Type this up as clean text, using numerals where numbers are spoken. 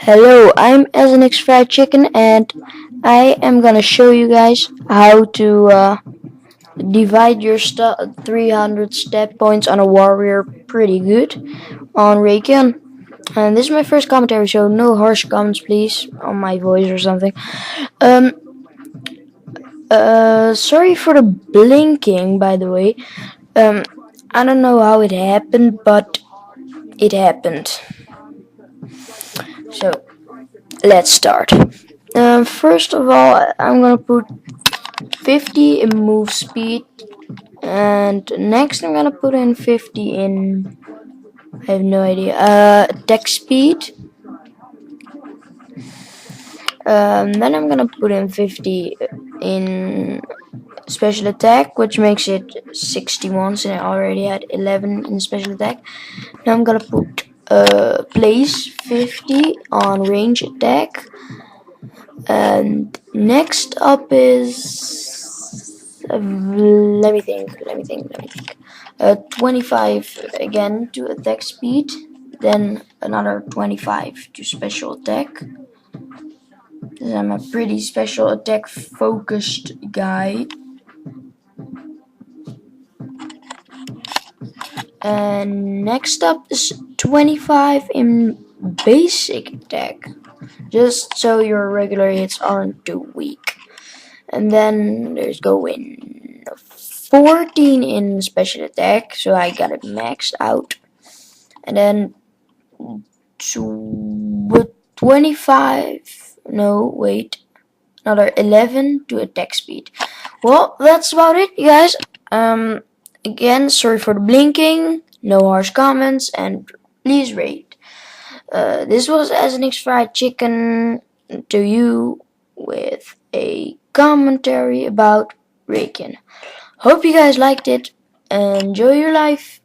Hello, I'm SNx FriedChicken and I am gonna show you guys how to divide your 300 stat points on a warrior pretty good on Rakion. And this is my first commentary, so no harsh comments please on my voice or something. Um, sorry for the blinking, by the way. Um, I don't know how it happened, but it happened. So let's start. First of all, I'm gonna put 50 in move speed, and next I'm gonna put in 50 in, I have no idea, attack speed. Then I'm gonna put in 50 in special attack, which makes it 61 since I already had 11 in special attack. Now I'm gonna put place 50 on range attack. And next up is let me think. 25 again to attack speed, then another 25 to special attack. I'm a pretty special attack focused guy. And next up is 25 in basic attack, just so your regular hits aren't too weak. And then there's going 14 in special attack, so I got it maxed out. And then 25, no wait, another 11 to attack speed. Well, that's about it, you guys. Again, sorry for the blinking, no harsh comments, and please rate. This was SNx FriedChicken to you with a commentary about Rakion. Hope you guys liked it. Enjoy your life.